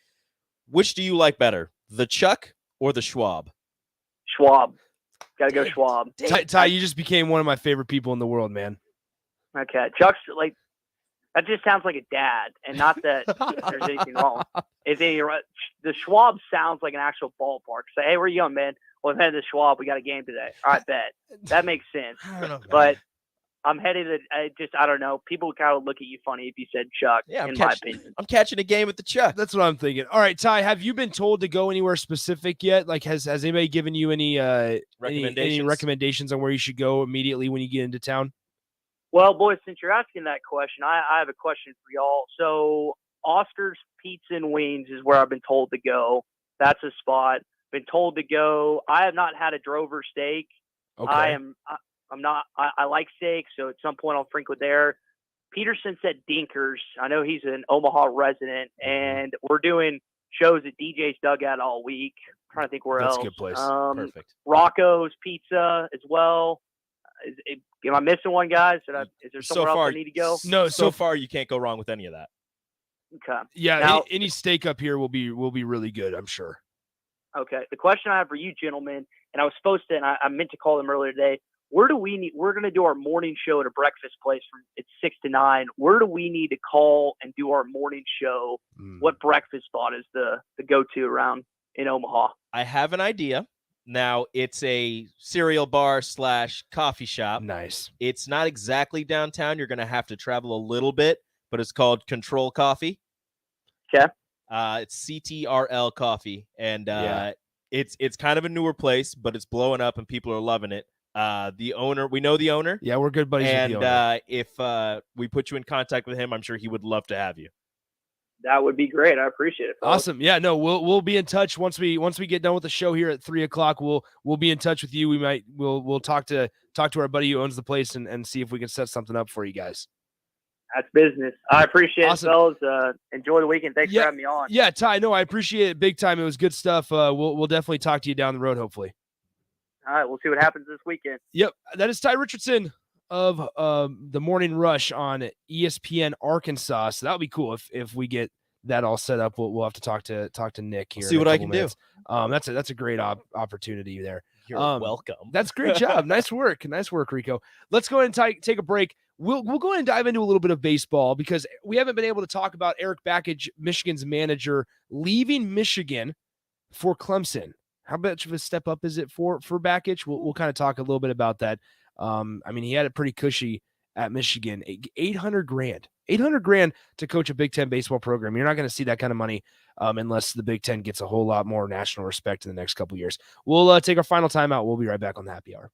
Speaker 5: Which do you like better, the Chuck or the Schwab?
Speaker 20: Schwab. Got to go Schwab.
Speaker 3: Ty, you just became one of my favorite people in the world, man.
Speaker 20: Okay. Chuck's like, that just sounds like a dad, and not that there's anything wrong. The Schwab sounds like an actual ballpark. Say, hey, where you going, man? Well, I'm headed to Schwab. We got a game today. All right, bet. That makes sense.
Speaker 5: I don't know,
Speaker 20: But I'm headed to, I don't know. People would kind of look at you funny if you said Chuck,
Speaker 5: Yeah,
Speaker 20: in my opinion.
Speaker 5: I'm catching a game with the Chuck.
Speaker 3: That's what I'm thinking. All right, Ty, have you been told to go anywhere specific yet? Like, has anybody given you any recommendations on where you should go immediately when you get into town?
Speaker 20: Well, boys, since you're asking that question, I have a question for y'all. So Oscar's Pizza and Wings is where I've been told to go. That's a spot. Been told to go. I have not had a Drover steak.
Speaker 3: Okay.
Speaker 20: I like steak, so at some point I'll frequent there. Peterson said Dinkers. I know he's an Omaha resident, and we're doing shows at DJ's Dugout all week. I'm trying to think where
Speaker 3: That's
Speaker 20: else.
Speaker 3: a good place.
Speaker 5: Perfect.
Speaker 20: Rocco's Pizza as well. Am I missing one, guys? Is there somewhere else I need to go?
Speaker 3: No,
Speaker 5: so far you can't go wrong with any of that.
Speaker 20: Okay.
Speaker 3: Yeah,
Speaker 20: Now,
Speaker 3: any steak up here will be really good, I'm sure.
Speaker 20: okay. The question I have for you, gentlemen, and I was supposed to, and I meant to call them earlier today. Where do we need? We're going to do our morning show at a breakfast place from it's 6 to 9. Where do we need to call and do our morning show? What breakfast spot is the go-to around in Omaha?
Speaker 5: I have an idea. Now, it's a cereal bar / coffee shop.
Speaker 3: Nice.
Speaker 5: It's not exactly downtown. You're going to have to travel a little bit, but it's called Control Coffee.
Speaker 20: Okay.
Speaker 5: It's CTRL Coffee, and it's kind of a newer place, but it's blowing up and people are loving it. The owner, we know the owner.
Speaker 3: Yeah, we're good buddies
Speaker 5: and
Speaker 3: with the owner.
Speaker 5: If we put you in contact with him, I'm sure he would love to have you.
Speaker 20: That would be great. I appreciate it, fellas.
Speaker 3: Awesome. Yeah, no, we'll be in touch once we get done with the show here at 3:00. We'll be in touch with you. We'll talk to our buddy who owns the place and see if we can set something up for you guys.
Speaker 20: That's business. I appreciate
Speaker 3: Awesome.
Speaker 20: it, fellas. Enjoy the weekend. Thanks for having me on.
Speaker 3: Yeah, Ty, no, I appreciate it big time. It was good stuff. We'll definitely talk to you down the road, hopefully.
Speaker 20: All right, we'll see what happens this weekend.
Speaker 3: Yep, that is Ty Richardson of the Morning Rush on ESPN Arkansas. So that'll be cool if we get that all set up. We'll have to talk to Nick here.
Speaker 5: See what I can do.
Speaker 3: That's a great opportunity there.
Speaker 5: You're welcome.
Speaker 3: That's a great job. Nice work, Rico. Let's go ahead and take a break. We'll go ahead and dive into a little bit of baseball because we haven't been able to talk about Eric Bakitch, Michigan's manager, leaving Michigan for Clemson. How much of a step up is it for Bakitch? We'll kind of talk a little bit about that. I mean, he had it pretty cushy at Michigan. $800,000 to coach a Big Ten baseball program. You're not going to see that kind of money unless the Big Ten gets a whole lot more national respect in the next couple years. We'll take our final timeout. We'll be right back on the Happy Hour.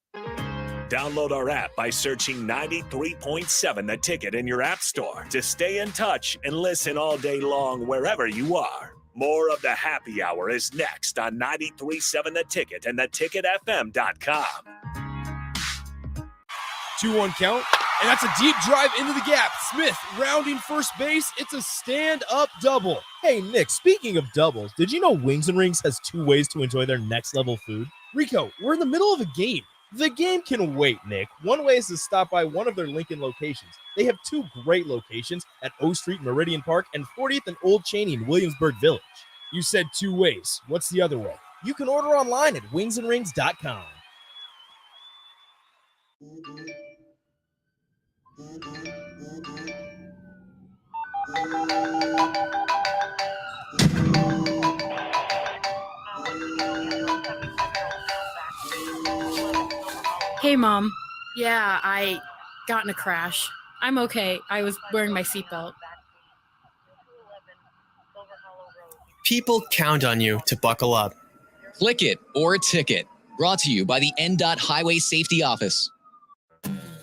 Speaker 1: Download our app by searching 93.7 The Ticket in your app store to stay in touch and listen all day long wherever you are. More of the Happy Hour is next on 93.7 The Ticket and theticketfm.com.
Speaker 3: 2-1 count, and that's a deep drive into the gap. Smith rounding first base. It's a stand-up double.
Speaker 21: Hey, Nick, speaking of doubles, did you know Wings and Rings has 2 ways to enjoy their next-level food?
Speaker 3: Rico, we're in the middle of a game.
Speaker 21: The game can wait, Nick. One way is to stop by one of their Lincoln locations. They have 2 great locations at O Street, Meridian Park, and 40th and Old Cheney in Williamsburg Village.
Speaker 3: You said 2 ways. What's the other way?
Speaker 21: You can order online at wingsandrings.com.
Speaker 22: Hey, Mom. Yeah, I got in a crash. I'm okay. I was wearing my seatbelt.
Speaker 12: People count on you to buckle up.
Speaker 23: Click it or a ticket. Brought to you by the NDOT Highway Safety Office.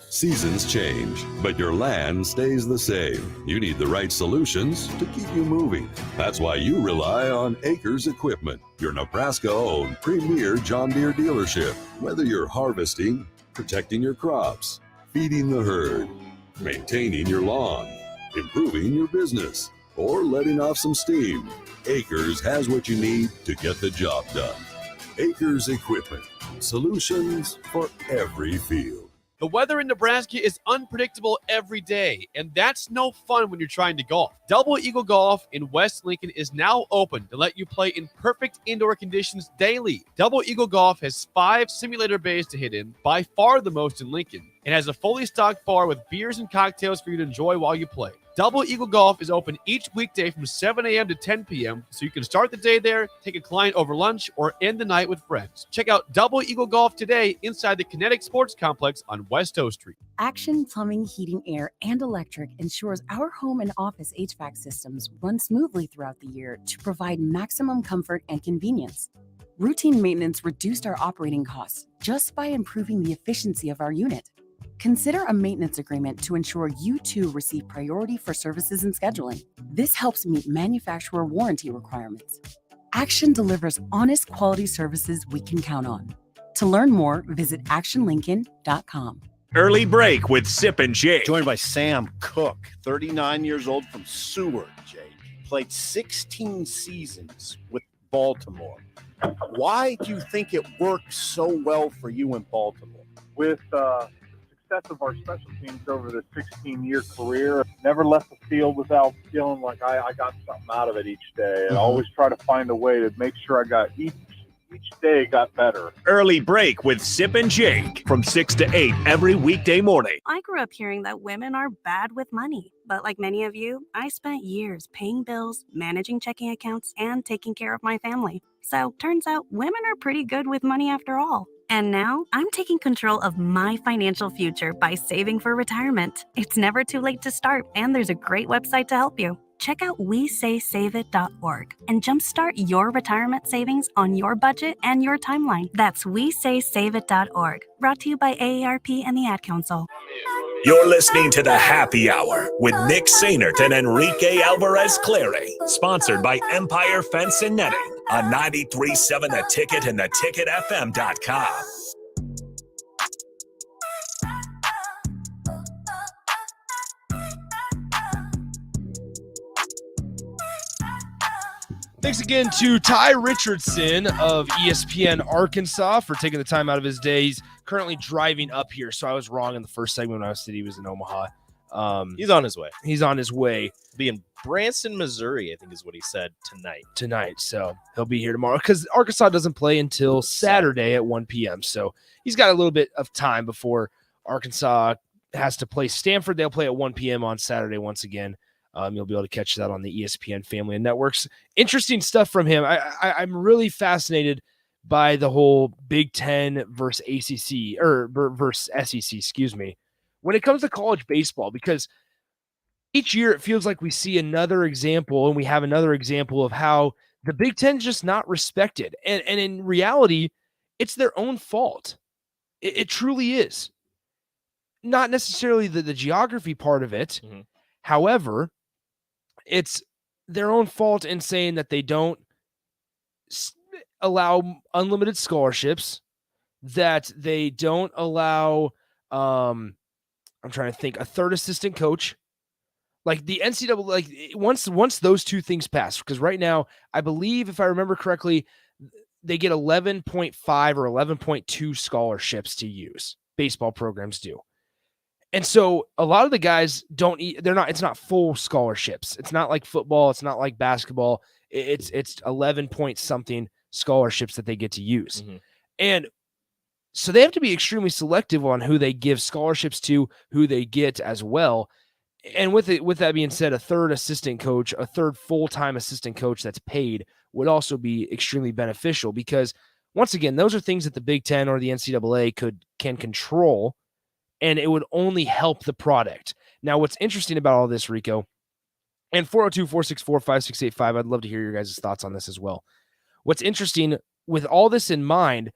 Speaker 24: Seasons change, but your land stays the same. You need the right solutions to keep you moving. That's why you rely on Acres Equipment, your Nebraska-owned premier John Deere dealership. Whether you're harvesting, protecting your crops, feeding the herd, maintaining your lawn, improving your business, or letting off some steam, Acres has what you need to get the job done. Acres Equipment, solutions for every field.
Speaker 14: The weather in Nebraska is unpredictable every day, and that's no fun when you're trying to golf. Double Eagle Golf in West Lincoln is now open to let you play in perfect indoor conditions daily. Double Eagle Golf has 5 simulator bays to hit in, by far the most in Lincoln, and has a fully stocked bar with beers and cocktails for you to enjoy while you play. Double Eagle Golf is open each weekday from 7 a.m. to 10 p.m., so you can start the day there, take a client over lunch, or end the night with friends. Check out Double Eagle Golf today inside the Kinetic Sports Complex on West O Street.
Speaker 2: Action Plumbing, Heating, Air, and Electric ensures our home and office HVAC systems run smoothly throughout the year to provide maximum comfort and convenience. Routine maintenance reduced our operating costs just by improving the efficiency of our unit. Consider a maintenance agreement to ensure you too receive priority for services and scheduling. This helps meet manufacturer warranty requirements. Action delivers honest quality services we can count on. To learn more, visit actionlincoln.com.
Speaker 1: Early break with Sip and Jake.
Speaker 6: Joined by Sam Cook, 39 years old from Seward, Jake. Played 16 seasons with Baltimore. Why do you think it worked so well for you in Baltimore?
Speaker 7: With success of our special teams over the 16-year career, never left the field without feeling like I got something out of it each day. And always try to find a way to make sure I got each day got better.
Speaker 1: Early break with Sip and Jake from 6 to 8 every weekday morning.
Speaker 8: I grew up hearing that women are bad with money. But like many of you, I spent years paying bills, managing checking accounts, and taking care of my family. So turns out women are pretty good with money after all. And now I'm taking control of my financial future by saving for retirement. It's never too late to start, and there's a great website to help you. Check out WeSaySaveIt.org and jumpstart your retirement savings on your budget and your timeline. That's WeSaySaveIt.org. Brought to you by AARP and the Ad Council.
Speaker 1: You're listening to the Happy Hour with Nick Sainert and Enrique Alvarez Clary, sponsored by Empire Fence and Netting on 93.7 The Ticket and theticketfm.com.
Speaker 3: Thanks again to Ty Richardson of ESPN Arkansas for taking the time out of his day. He's currently driving up here, so I was wrong in the first segment when I said he was in Omaha.
Speaker 5: He's on his way.
Speaker 3: He's on his way.
Speaker 5: Be in Branson, Missouri, I think is what he said
Speaker 3: tonight. So he'll be here tomorrow because Arkansas doesn't play until Saturday at 1 p.m. So he's got a little bit of time before Arkansas has to play Stanford. They'll play at 1 p.m. on Saturday once again. You'll be able to catch that on the ESPN family and networks. Interesting stuff from him. I'm really fascinated by the whole Big Ten versus ACC or versus SEC, excuse me, when it comes to college baseball, because each year it feels like we see another example and we have another example of how the Big Ten is just not respected. And in reality, it's their own fault. It truly is. Not necessarily the geography part of it. Mm-hmm. However, it's their own fault in saying that they don't allow unlimited scholarships, that they don't allow, I'm trying to think, a third assistant coach. Like the NCAA, like once those two things pass, because right now, I believe, if I remember correctly, they get 11.5 or 11.2 scholarships to use. Baseball programs do. And so a lot of the guys it's not full scholarships. It's not like football. It's not like basketball. It's 11 point something scholarships that they get to use. Mm-hmm. And so they have to be extremely selective on who they give scholarships to, who they get as well. And with that being said, a third assistant coach, a third full-time assistant coach that's paid would also be extremely beneficial because, once again, those are things that the Big Ten or the NCAA can control, and it would only help the product. Now, what's interesting about all this, Rico, and 402-464-5685, I'd love to hear your guys' thoughts on this as well. What's interesting, with all this in mind,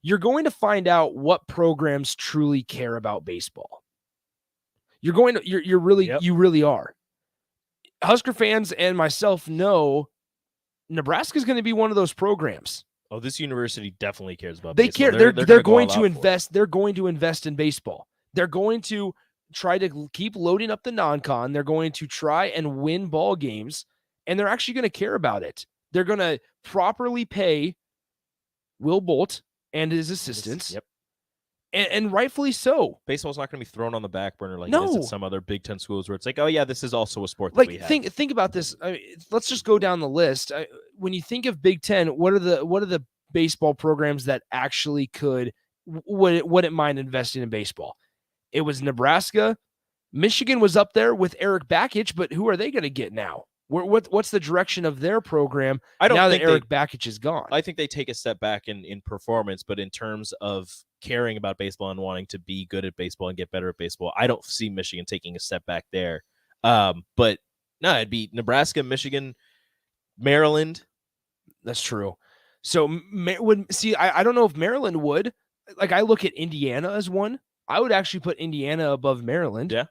Speaker 3: you're going to find out what programs truly care about baseball. You really are. Husker fans and myself know Nebraska is going to be one of those programs.
Speaker 5: Oh, this university definitely cares about
Speaker 3: baseball.
Speaker 5: They care.
Speaker 3: They're going to invest. They're going to invest in baseball. They're going to try to keep loading up the non-con. They're going to try and win ball games, and they're actually going to care about it. They're going to properly pay Will Bolt and his assistants.
Speaker 5: Yep.
Speaker 3: and rightfully so.
Speaker 5: Baseball's not going to be thrown on the back burner like it
Speaker 3: No.
Speaker 5: is at some other Big Ten schools where it's like, oh yeah, this is also a sport that we
Speaker 3: Like
Speaker 5: have.
Speaker 3: think about this. Let's just go down the list. When you think of Big Ten, what are the baseball programs that actually wouldn't mind investing in baseball? It was Nebraska. Michigan was up there with Eric Bakitch, but who are they going to get now? What's the direction of their program now that Eric Bakitch is gone?
Speaker 5: I think they take a step back in performance, but in terms of caring about baseball and wanting to be good at baseball and get better at baseball, I don't see Michigan taking a step back there. But no, it'd be Nebraska, Michigan, Maryland.
Speaker 3: That's true. So I don't know if Maryland would. Like, I look at Indiana as one. I would actually put Indiana above Maryland.
Speaker 5: Yeah.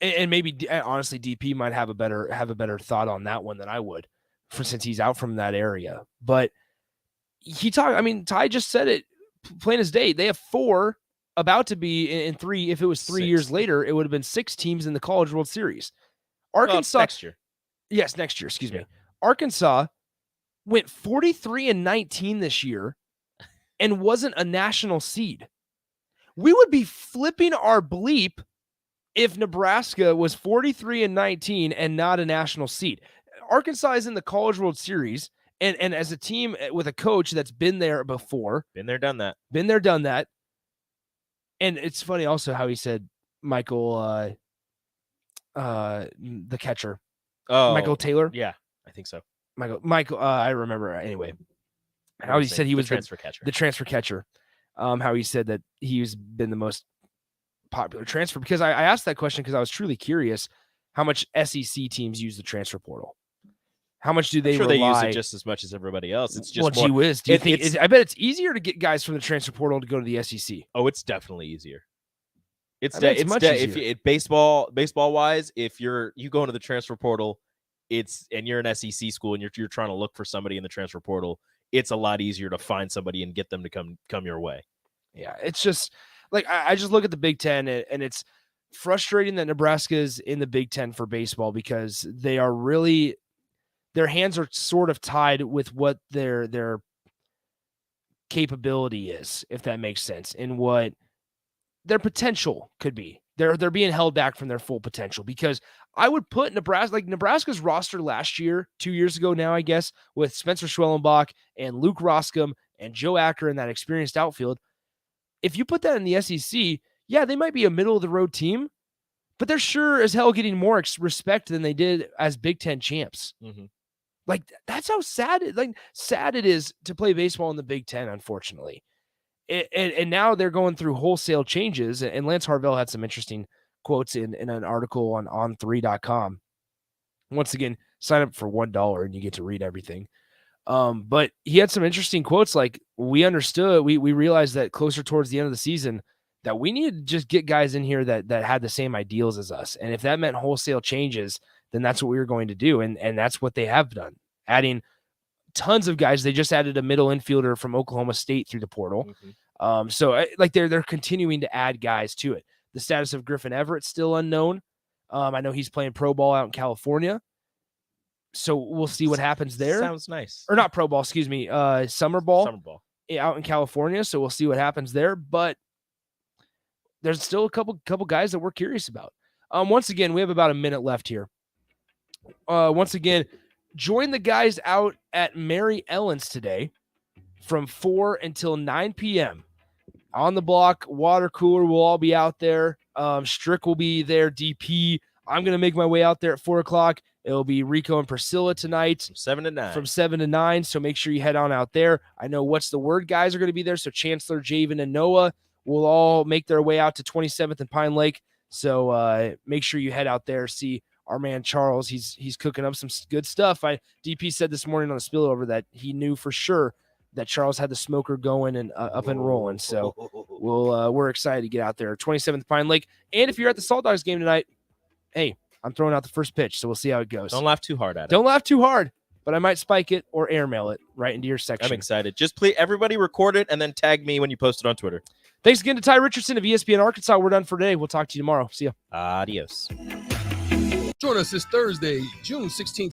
Speaker 3: And maybe honestly, DP might have a better thought on that one than I would, since he's out from that area. But Ty just said it plain as day. They have 4, about to be in 3. If it was 3 years later, it would have been 6 teams in the College World Series. Arkansas
Speaker 5: next year.
Speaker 3: Yes, next year. Excuse me. Arkansas went 43-19 this year and wasn't a national seed. We would be flipping our bleep if Nebraska was 43-19 and not a national seed. Arkansas is in the College World Series, and as a team with a coach that's been there before.
Speaker 5: Been there, done that.
Speaker 3: And it's funny also how he said Michael, the catcher.
Speaker 5: Oh,
Speaker 3: Michael Taylor?
Speaker 5: Yeah, I think so.
Speaker 3: Michael, I remember anyway. How he said he was the transfer catcher. How he said that he's been the most popular transfer, because I asked that question because I was truly curious how much SEC teams use the transfer portal. How much do they
Speaker 5: they
Speaker 3: rely?
Speaker 5: use it just as much as everybody else. It's just
Speaker 3: gee whiz. Do you think I bet it's easier to get guys from the transfer portal to go to the SEC.
Speaker 5: Oh, it's definitely easier. It's
Speaker 3: much easier.
Speaker 5: If baseball wise, if you go into the transfer portal, and you're an SEC school and you're trying to look for somebody in the transfer portal, it's a lot easier to find somebody and get them to come your way.
Speaker 3: Yeah, it's just like I just look at the Big Ten, and it's frustrating that Nebraska is in the Big Ten for baseball, because they are really, their hands are sort of tied with what their capability is, if that makes sense, and what their potential could be. They're being held back from their full potential, because I would put Nebraska's roster last year, 2 years ago now, I guess, with Spencer Schwellenbach and Luke Roskam and Joe Acker in that experienced outfield. If you put that in the SEC, yeah, they might be a middle-of-the-road team, but they're sure as hell getting more respect than they did as Big Ten champs.
Speaker 5: Mm-hmm.
Speaker 3: Like, that's how sad it is to play baseball in the Big Ten, unfortunately. And now they're going through wholesale changes, and Lance Harvell had some interesting quotes in an article on on3.com. Once again, sign up for $1 and you get to read everything. But he had some interesting quotes, like, we understood, we realized that closer towards the end of the season that we needed to just get guys in here that had the same ideals as us. And if that meant wholesale changes, then that's what we were going to do. And that's what they have done, adding tons of guys. They just added a middle infielder from Oklahoma State through the portal. Mm-hmm. So they're continuing to add guys to it. The status of Griffin Everett's still unknown. I know he's playing pro ball out in California, so we'll see what happens there.
Speaker 5: Sounds nice.
Speaker 3: Or not pro ball, excuse me. Summer ball out in California. So we'll see what happens there. But there's still a couple guys that we're curious about. Once again, we have about a minute left here. Once again, join the guys out at Mary Ellen's today from 4 until 9 p.m. On the block, water cooler, we'll all be out there. Strick will be there, DP. I'm going to make my way out there at 4 o'clock. It'll be Rico and Priscilla tonight.
Speaker 5: From 7 to 9.
Speaker 3: From 7 to 9, so make sure you head on out there. I know What's the Word guys are going to be there, so Chancellor, Javen, and Noah will all make their way out to 27th and Pine Lake. So make sure you head out there, see our man Charles. He's cooking up some good stuff. DP said this morning on the spillover that he knew for sure that Charles had the smoker going and up and rolling. So we're excited to get out there. 27th Pine Lake. And if you're at the Salt Dogs game tonight, hey, I'm throwing out the first pitch, so we'll see how it goes.
Speaker 5: Don't laugh too hard at it.
Speaker 3: Don't laugh too hard, but I might spike it or airmail it right into your section.
Speaker 5: I'm excited. Just please, everybody record it and then tag me when you post it on Twitter.
Speaker 3: Thanks again to Ty Richardson of ESPN Arkansas. We're done for today. We'll talk to you tomorrow. See ya.
Speaker 5: Adios.
Speaker 9: Join us this Thursday, June 16th